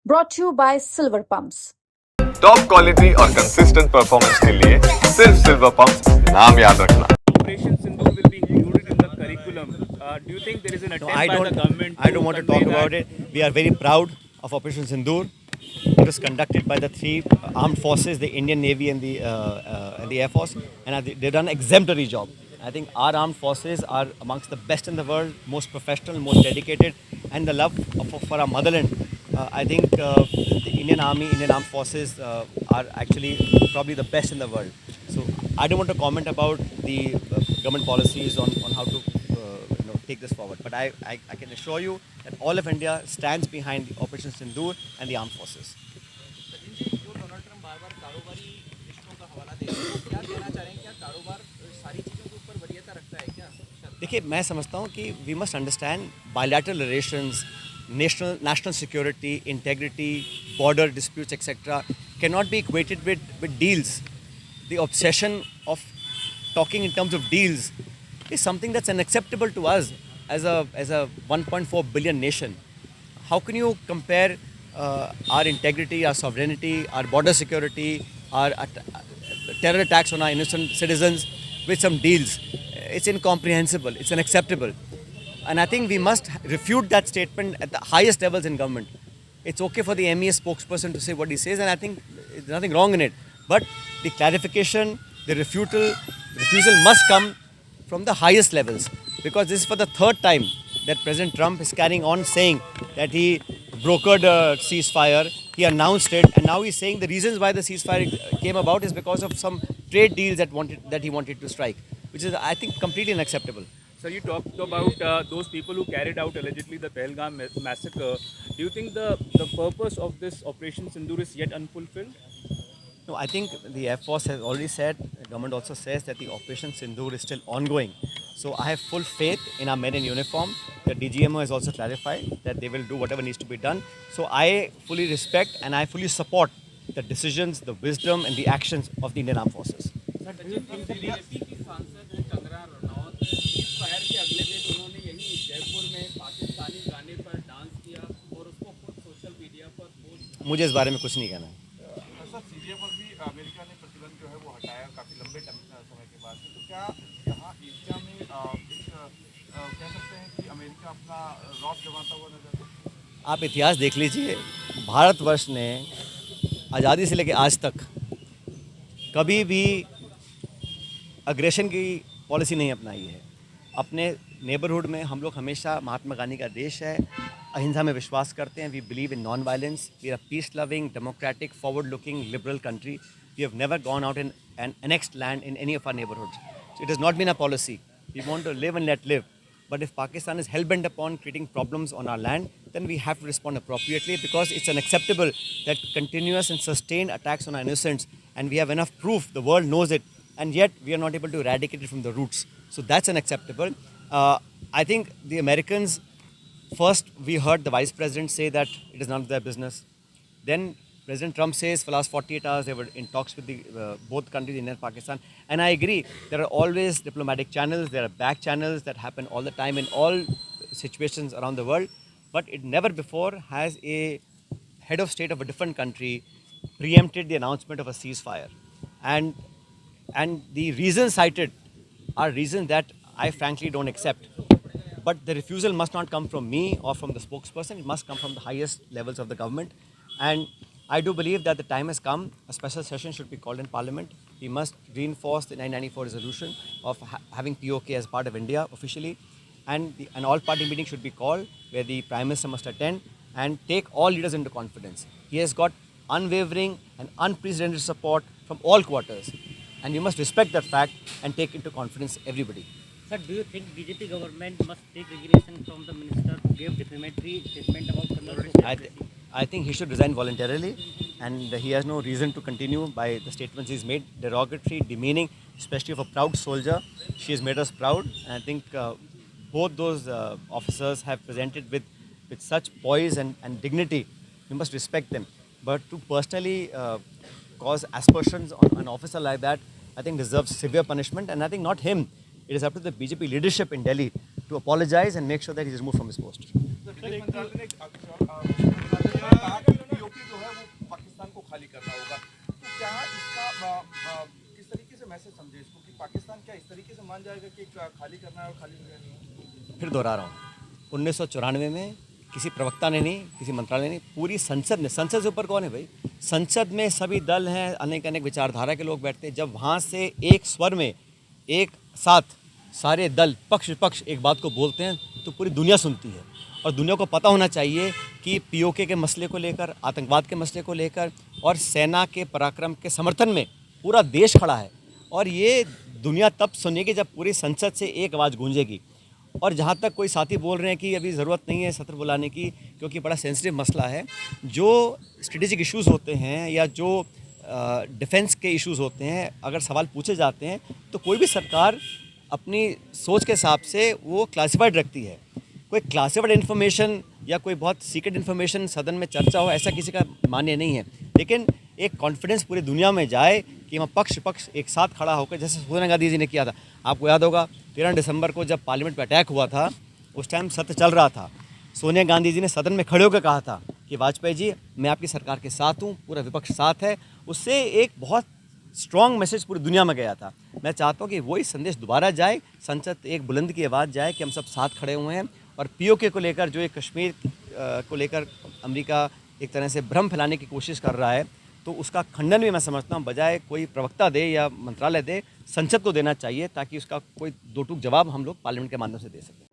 brought to you by Silver Pumps. Top quality और consistent performance के लिए सिर्फ सिल्वर पंप नाम याद रखना. Operation Sindoor will be included in the curriculum. Do you think there is an attempt by the government I don't want to talk about it. We are very proud of Operation Sindoor. It was conducted by the three armed forces, the Indian Navy and the Air Force, and they've done an exemplary job. I think our armed forces are amongst the best in the world, most professional, most dedicated, and the love for our motherland. I think the Indian Army, Indian Armed Forces are actually probably the best in the world. So I don't want to comment about the government policies on how to take this forward. But I can assure you that all of India stands behind the Operation Sindoor and the armed forces. देखिए, मैं समझता हूँ कि we must understand bilateral relations, national security, integrity, border disputes, etc. cannot be equated with deals. The obsession of talking in terms of deals is something that's unacceptable to us as a 1.4 billion nation. How can you compare our integrity, our sovereignty, our border security, our terror attacks on our innocent citizens with some deals? It's incomprehensible. It's unacceptable. And I think we must refute that statement at the highest levels in government. It's okay for the MES spokesperson to say what he says, and I think there's nothing wrong in it. But the clarification, the refusal must come from the highest levels. Because this is for the third time that President Trump is carrying on saying that he brokered a ceasefire, he announced it, and now he's saying the reasons why the ceasefire came about is because of some trade deals that he wanted to strike, which is, I think, completely unacceptable. So you talked about those people who carried out allegedly the Pahalgam massacre. Do you think the purpose of this Operation Sindoor is yet unfulfilled? No, I think the Air Force has already said, the government also says that the Operation Sindoor is still ongoing. So I have full faith in our men in uniform. The DGMO has also clarified that they will do whatever needs to be done. So I fully respect and I fully support the decisions, the wisdom and the actions of the Indian Armed Forces. मुझे इस बारे में कुछ नहीं कहना है. Sir, Syria पर भी अमेरिका ने प्रतिबंध जो है वो हटाया काफ़ी लंबे समय के बाद. तो क्या यहाँ एशिया में कह सकते हैं कि अमेरिका अपना रौब जमाता हुआ नजर? आप इतिहास देख लीजिए. भारतवर्ष ने आज़ादी से लेकर आज तक कभी भी अग्रेशन की पॉलिसी नहीं अपनाई है. अपने नेबरहुड में हम लोग हमेशा महात्मा गांधी का देश है, अहिंसा में विश्वास करते हैं. We believe in non violence. We are peace loving, democratic, forward looking, liberal country. We have never gone out in an annexed land in any of our neighborhoods. So it has not been a policy. We want to live and let live. But if Pakistan is hell-bent upon creating problems on our land, then we have to respond appropriately, because it's unacceptable that continuous and sustained attacks on our innocents, and we have enough proof, the world knows it, and yet we are not able to eradicate it from the roots. So that's unacceptable. I think the Americans, first we heard the Vice President say that it is none of their business. Then President Trump says for the last 48 hours they were in talks with both countries, India and Pakistan. And I agree, there are always diplomatic channels, there are back channels that happen all the time in all situations around the world. But it never before has a head of state of a different country preempted the announcement of a ceasefire. And the reasons cited are reasons that I frankly don't accept. But the refusal must not come from me or from the spokesperson. It must come from the highest levels of the government. And I do believe that the time has come. A special session should be called in Parliament. We must reinforce the 1994 resolution of having POK as part of India officially. And an all-party meeting should be called where the Prime Minister must attend and take all leaders into confidence. He has got unwavering and unprecedented support from all quarters. And you must respect that fact and take into confidence everybody. Sir, do you think BJP government must take resignation from the minister who gave defamatory statement about Kannada? I think he should resign voluntarily, and he has no reason to continue by the statements he's made, derogatory, demeaning, especially of a proud soldier. She has made us proud, and I think both those officers have presented with such poise and dignity. We must respect them. But to personally cause aspersions on an officer like that, I think deserves severe punishment, and I think not him. It is up to the BJP leadership in Delhi to apologize and make sure that he is removed from his post. जाएगा कि खाली करना है और खाली हो जाएगा? फिर दोहरा रहा हूँ, 1994 में किसी प्रवक्ता ने नहीं, किसी मंत्रालय ने, पूरी संसद ने, संसद से ऊपर कौन है भाई, संसद में सभी दल हैं, अनेक अनेक विचारधारा के लोग बैठते हैं, जब वहाँ से एक स्वर में एक साथ सारे दल पक्ष विपक्ष एक बात को बोलते हैं तो पूरी दुनिया सुनती है। और दुनिया को पता होना चाहिए कि पीओके के मसले को लेकर, आतंकवाद के मसले को लेकर और सेना के पराक्रम के समर्थन में पूरा देश खड़ा है। और ये दुनिया तब सुनेगी जब पूरी संसद से एक आवाज़ गूंजेगी। और जहाँ तक कोई साथी बोल रहे हैं कि अभी ज़रूरत नहीं है सत्र बुलाने की क्योंकि बड़ा सेंसिटिव मसला है, जो स्ट्रेटेजिक इश्यूज़ होते हैं या जो डिफेंस के इश्यूज़ होते हैं, अगर सवाल पूछे जाते हैं तो कोई भी सरकार अपनी सोच के हिसाब से वो क्लासिफाइड रखती है। कोई क्लासिफाइड इन्फॉर्मेशन या कोई बहुत सीक्रेट इन्फॉर्मेशन सदन में चर्चा हो, ऐसा किसी का मान्य नहीं है। लेकिन एक कॉन्फिडेंस पूरी दुनिया में जाए कि वहाँ पक्ष पक्ष एक साथ खड़ा होकर, जैसे सोनिया गांधी जी ने किया था। आपको याद होगा 13 दिसंबर को जब पार्लियामेंट पर अटैक हुआ था, उस टाइम सत्र चल रहा था, सोनिया गांधी जी ने सदन में खड़े होकर कहा था कि वाजपेयी जी मैं आपकी सरकार के साथ हूँ, पूरा विपक्ष साथ है। उससे एक बहुत स्ट्रॉन्ग मैसेज पूरी दुनिया में गया था। मैं चाहता हूँ कि वही संदेश दोबारा जाए, संसद एक बुलंद की आवाज़ जाए कि हम सब साथ खड़े हुए हैं। और पीओके को लेकर जो एक कश्मीर को लेकर अमेरिका एक तरह से भ्रम फैलाने की कोशिश कर रहा है, तो उसका खंडन भी मैं समझता हूँ बजाय कोई प्रवक्ता दे या मंत्रालय दे, संसद को देना चाहिए ताकि उसका कोई दो टूक जवाब हम लोग पार्लियामेंट के माध्यम से दे सकें।